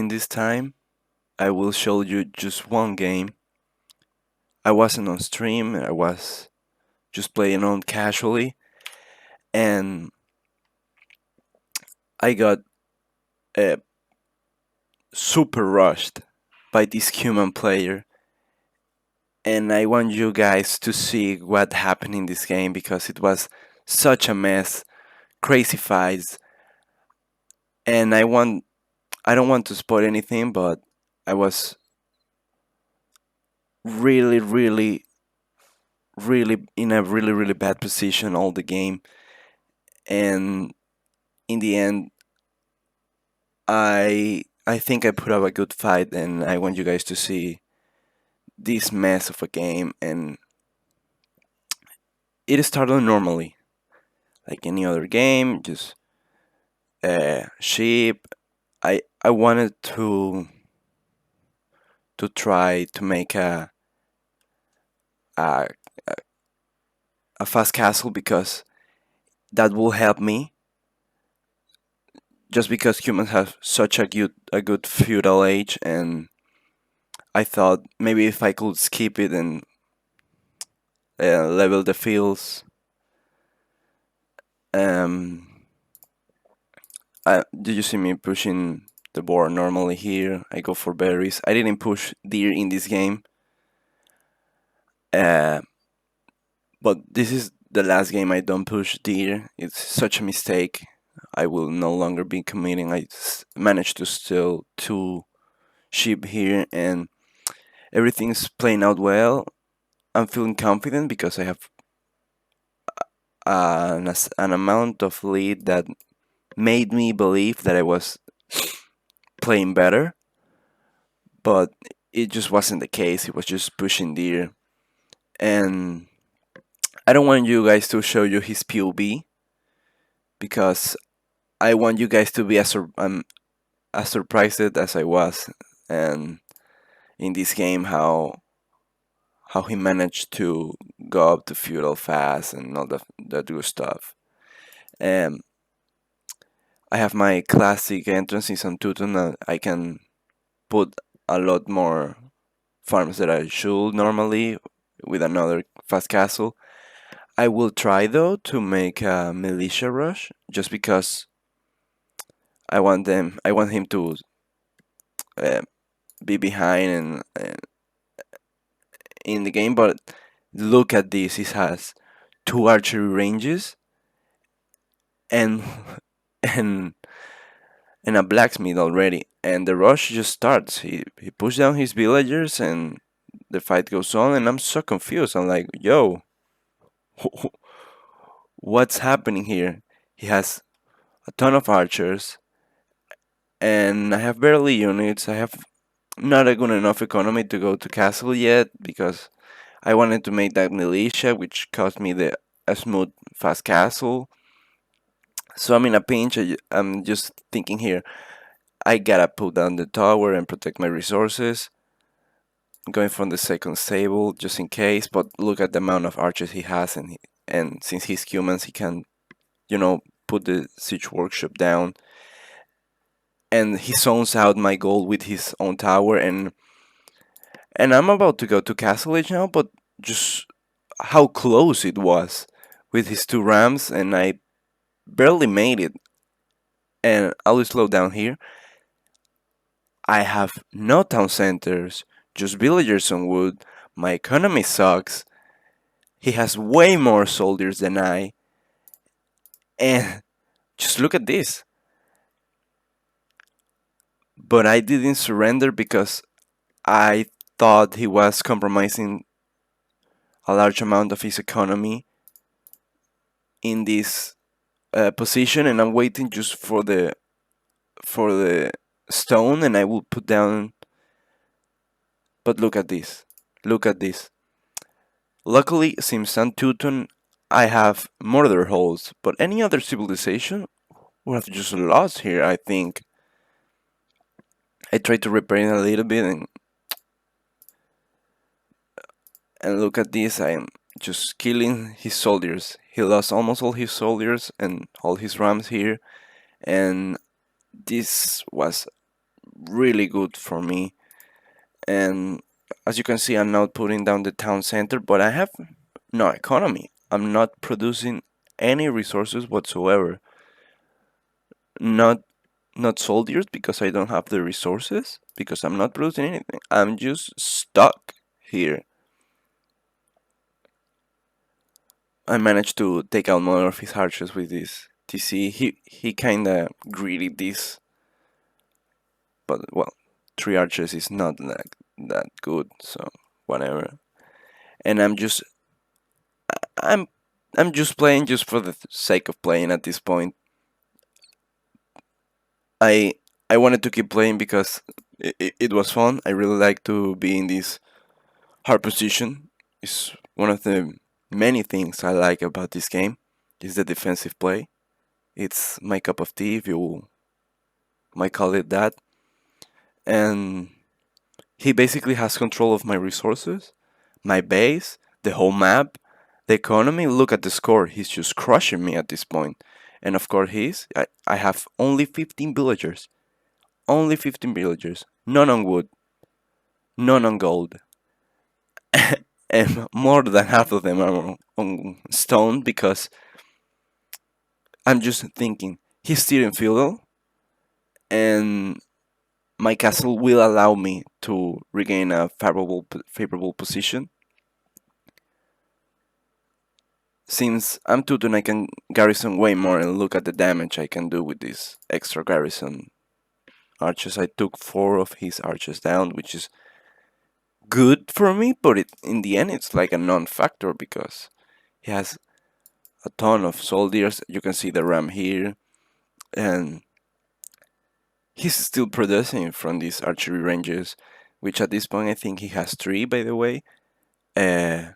this time, I will show you just one game. I wasn't on stream, I was just playing on casually, and I got uh, super rushed by this human player. And I want you guys to see what happened in this game because it was such a mess, crazy fights, and I don't want to spoil anything, but I was really, really, really in a really, really bad position all the game, and in the end, I think I put up a good fight, and I want you guys to see this mess of a game, and it started normally, like any other game, just sheep. I wanted to try to make a a fast castle because that will help me. Just because humans have such a good feudal age, and I thought maybe if I could skip it and level the fields. Um, did you see me pushing the board normally here? I go for berries. I didn't push deer in this game. Uh, but this is the last game I don't push deer. It's such a mistake. I will no longer be committing. Managed to steal two sheep here, and everything's playing out well. I'm feeling confident because I have an amount of lead that made me believe that I was playing better, but it just wasn't the case. It was just pushing deer, and I don't want you guys to show you his POV because I want you guys to be as surprised as I was, and in this game how he managed to go up to feudal fast and all that good stuff. Um, I have my classic entrance in some Teuton. I can put a lot more farms that I should normally with another fast castle. I will try though to make a militia rush just because I want him to uh, be behind and in the game. But look at this. He has two archery ranges and and and a blacksmith already. And the rush just starts. He pushes down his villagers and the fight goes on. And I'm so confused. I'm like, yo, what's happening here? He has a ton of archers, and I have barely units. I have not a good enough economy to go to castle yet because I wanted to make that militia, which cost me the a smooth fast castle. So I'm in a pinch. I'm just thinking here. I gotta put down the tower and protect my resources. I'm going from the second stable just in case. But look at the amount of archers he has, and since he's humans, he can, put the siege workshop down. And he zones out my goal with his own tower, and I'm about to go to Castle Age now, but just how close it was with his two rams, and I barely made it. And I'll slow down here. I have no town centers, just villagers on wood. My economy sucks. He has way more soldiers than I. And just look at this. But I didn't surrender because I thought he was compromising a large amount of his economy in this position, and I'm waiting just for the stone, and I will put down. But look at this. Look at this. Luckily, since San Teuton, I have murder holes, but any other civilization would have just lost here, I think. I tried to repair it a little bit, and look at this. I am just killing his soldiers. He lost almost all his soldiers and all his rams here, and this was really good for me. And as you can see, I'm not putting down the town center, but I have no economy. I'm not producing any resources whatsoever. Not not soldiers because I don't have the resources because I'm not producing anything. I'm just stuck here. I managed to take out more of his archers with this TC. He kinda greedy this, but well, three archers is not like that good, so whatever. And I'm I'm just playing just for the sake of playing at this point. I I wanted to keep playing because it was fun. I really like to be in this hard position. It's one of the many things I like about this game. Is the defensive play. It's my cup of tea, if you might call it that. And he basically has control of my resources, my base, the whole map, the economy. Look at the score. He's just crushing me at this point. And of course, I have only 15 villagers. Only 15 villagers. None on wood, none on gold. And more than half of them are on stone because I'm just thinking he's steering feudal and my castle will allow me to regain a favorable position. Since I'm Teuton, I can garrison way more and look at the damage I can do with this extra garrison archers. I took 4 of his archers down, which is good for me, but in the end it's like a non-factor because he has a ton of soldiers. You can see the ram here, and he's still producing from these archery ranges, which at this point I think he has 3, by the way. Uh,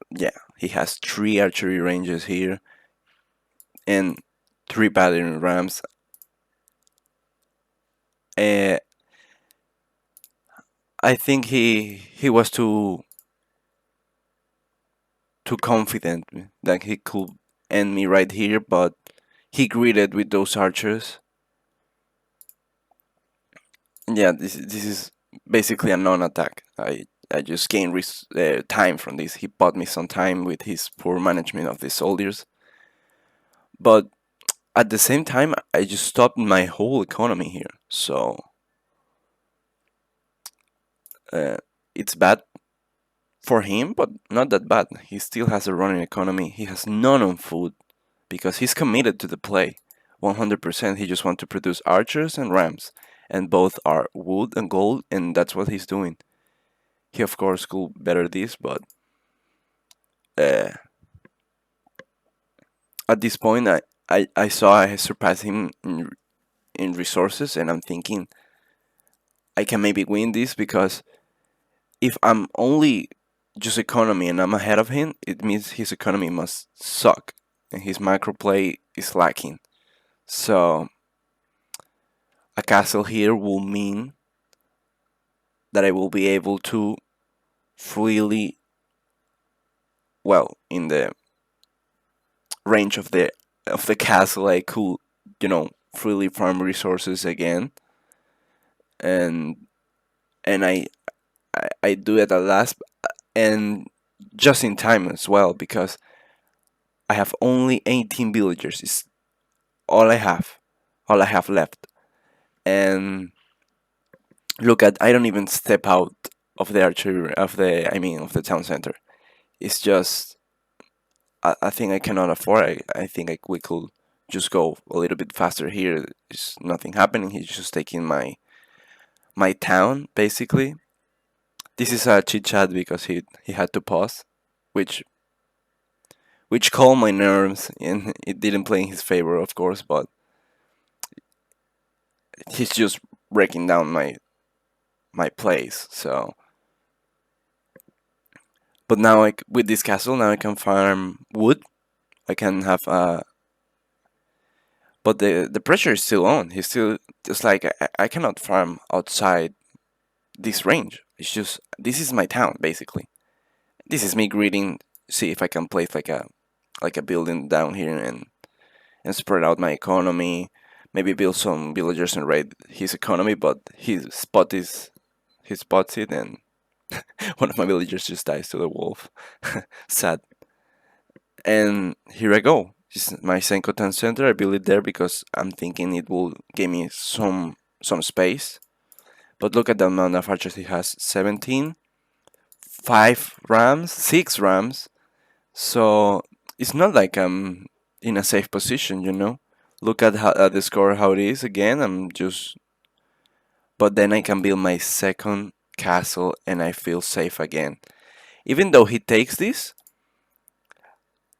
yeah, he has 3 archery ranges here and 3 battering rams. Uh, I think he was too confident that he could end me right here, but he greeted with those archers. Yeah, this is basically a non-attack. I just gained time from this. He bought me some time with his poor management of the soldiers, but at the same time, I just stopped my whole economy here. So uh, it's bad for him, but not that bad. He still has a running economy. He has none on food because he's committed to the play. 100%. He just wants to produce archers and rams, and both are wood and gold, and that's what he's doing. He of course could better this, but uh, at this point, I saw I surpassed him in resources, and I'm thinking I can maybe win this because if I'm only just economy and I'm ahead of him, it means his economy must suck and his macro play is lacking. So a castle here will mean that I will be able to freely, well, in the range of the castle, I could, freely farm resources again, and and I do it at last, and just in time as well because I have only 18 villagers. It's all I have left. And look at, I don't even step out of the archery of the town center. It's just I think I cannot afford. I think we could just go a little bit faster here. There's nothing happening. He's just taking my town basically. This is a chit chat because he had to pause, which calmed my nerves, and it didn't play in his favor, of course. But he's just breaking down my place. So, but now with this castle, now I can farm wood. I can have but the pressure is still on. He's still just like I cannot farm outside this range. It's just this is my town basically. This is me greeting. See if I can place like a building down here and spread out my economy. maybe build some villagers and raid his economy, but he spots it, and one of my villagers just dies to the wolf. Sad. And here I go. This is my Senko Town Center. I built it there because I'm thinking it will give me some space. But look at the amount of archers he has: 17, 5 rams, 6 rams. So it's not like I'm in a safe position, you know. Look at the score, how it is. Again, I'm just. But then I can build my second castle, and I feel safe again. Even though he takes this,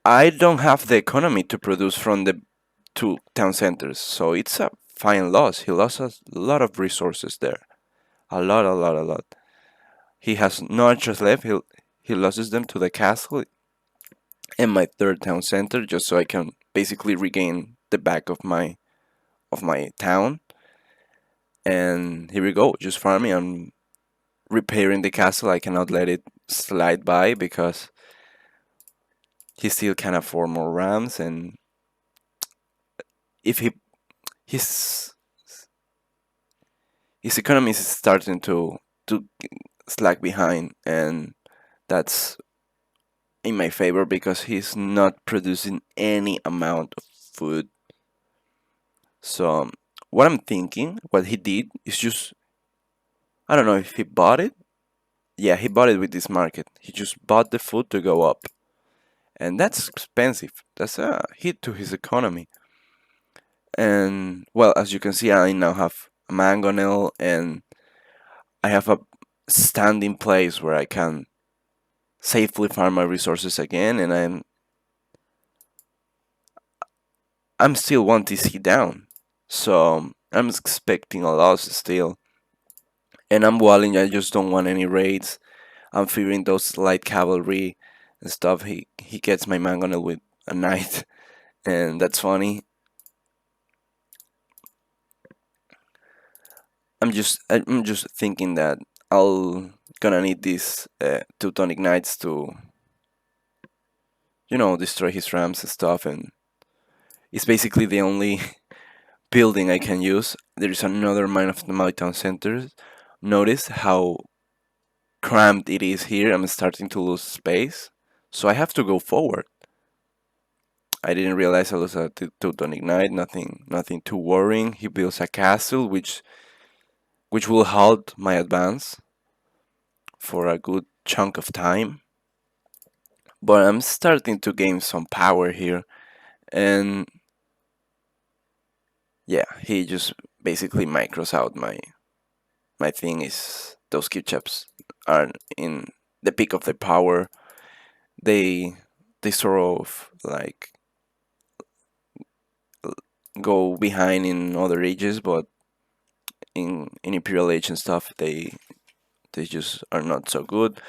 I don't have the economy to produce from the two town centers, so it's a fine loss. He lost a lot of resources there. A lot, a lot, a lot. He has no archers left. He loses them to the castle and my third town center, just so I can basically regain the back of my town. And here we go, just farming and repairing the castle. I cannot let it slide by because he still can afford more rams, and if his his economy is starting to slack behind, and that's in my favor because he's not producing any amount of food. So what I'm thinking, what he did is just, I don't know if he bought it. Yeah, he bought it with this market. He just bought the food to go up, and that's expensive. That's a hit to his economy. And well, as you can see, I now have a mangonel, and I have a standing place where I can safely farm my resources again, and I'm still 1 TC down, so I'm expecting a loss still. And I'm walling. I just don't want any raids. I'm fearing those light cavalry and stuff. He gets my mangonel with a knight, and that's funny. I'm just thinking that I'll gonna need these Teutonic knights to destroy his rams and stuff, and it's basically the only building I can use. There is another mine of the my town center. Notice how cramped it is here. I'm starting to lose space, so I have to go forward. I didn't realize I was a Teutonic knight. Nothing too worrying. He builds a castle, which will halt my advance for a good chunk of time. But I'm starting to gain some power here, and yeah, he just basically micros out my thing. Is those ketchups are in the peak of their power. They they sort of like go behind in other ages, but in Imperial Age and stuff, they just are not so good.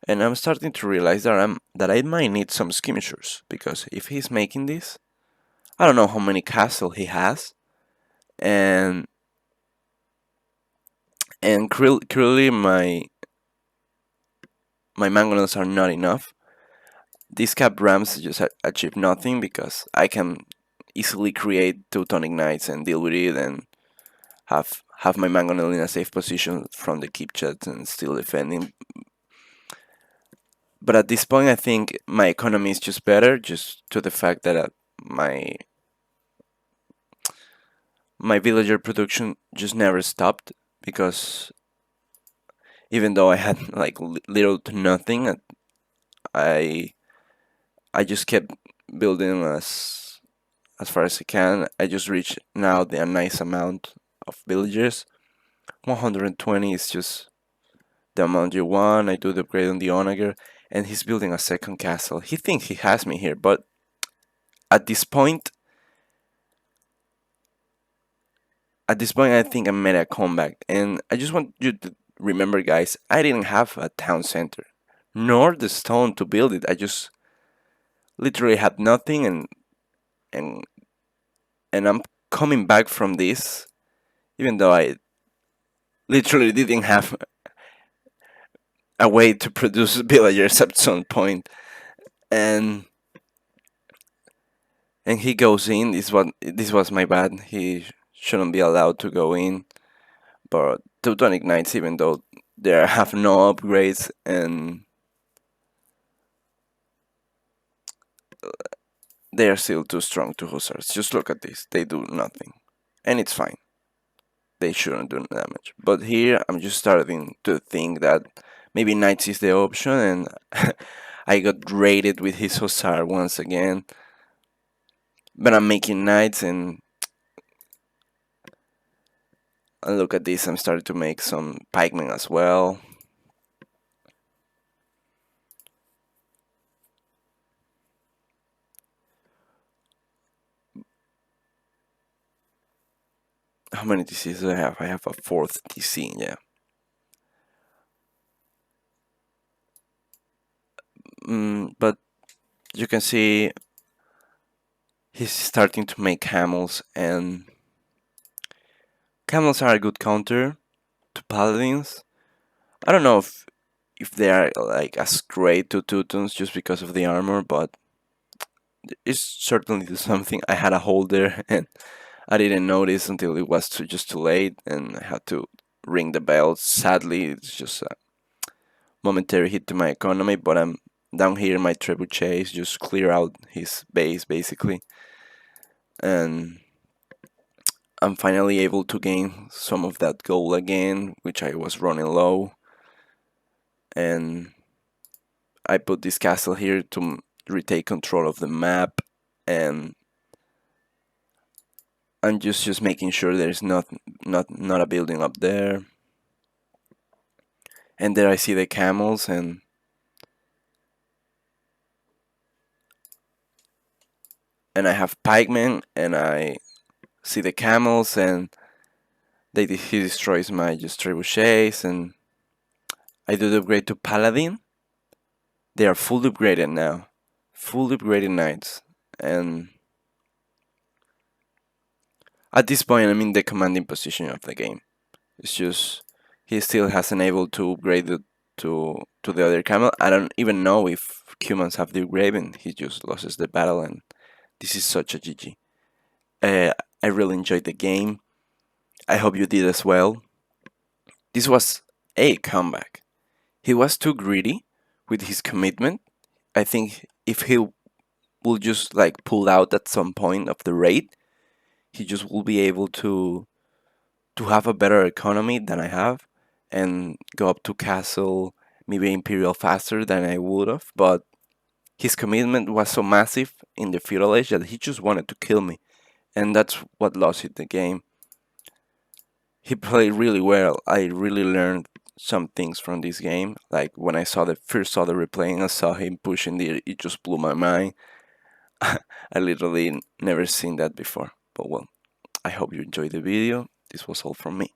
And I'm starting to realize that I might need some skirmishers, because if he's making this, I don't know how many castle he has, and clearly my mangonels are not enough. These cap rams just achieve nothing because I can easily create Teutonic Knights and deal with it, and have my mangonel in a safe position from the keep chats and still defending. But at this point, I think my economy is just better, just to the fact that my my villager production just never stopped, because even though I had like little to nothing, I I just kept building as far as I can. I just reached now a nice amount of villagers. 120 is just the amount you want. I do the upgrade on the onager, and he's building a second castle. He thinks he has me here, but at this point, I think I made a comeback, and I just want you to remember, guys, I didn't have a town center, nor the stone to build it. I just literally had nothing, and I'm coming back from this, even though I literally didn't have a way to produce villagers at some point, and and he goes in. This was my bad. He shouldn't be allowed to go in. But Teutonic Knights, even though they have no upgrades and they are still too strong to hussars. Just look at this. They do nothing, and it's fine. They shouldn't do damage. But here I'm just starting to think that maybe knights is the option, and I got raided with his hussar once again. But I'm making knights, and look at this. I'm starting to make some pikemen as well. How many DCs do I have? I have a fourth DC, yeah. But you can see he's starting to make camels, and camels are a good counter to paladins. I don't know if they are like as great to Teutons just because of the armor, but it's certainly something. I had a hole there, and I didn't notice until it was just too late, and I had to ring the bell. Sadly, it's just a momentary hit to my economy, but I'm down here. My trebuchets just clear out his base basically, and I'm finally able to gain some of that gold again, which I was running low. And I put this castle here to retake control of the map, and I'm just making sure there's not a building up there. And there I see the camels, and I have pikemen, and I see the camels, and he destroys my just trebuchets, and I do the upgrade to paladin. They are fully upgraded now, fully upgraded knights, and at this point I'm in the commanding position of the game. It's just he still hasn't able to upgrade it to the other camel. I don't even know if humans have the upgrade. He just loses the battle, and this is such a GG. I really enjoyed the game. I hope you did as well. This was a comeback. He was too greedy with his commitment. I think if he will just like pull out at some point of the raid, he just will be able to have a better economy than I have and go up to castle, maybe imperial faster than I would have. But his commitment was so massive in the feudal age that he just wanted to kill me, and that's what lost it the game. He played really well. I really learned some things from this game. Like when I first saw the replay and I saw him pushing it just blew my mind. I literally never seen that before. But well, I hope you enjoyed the video. This was all from me.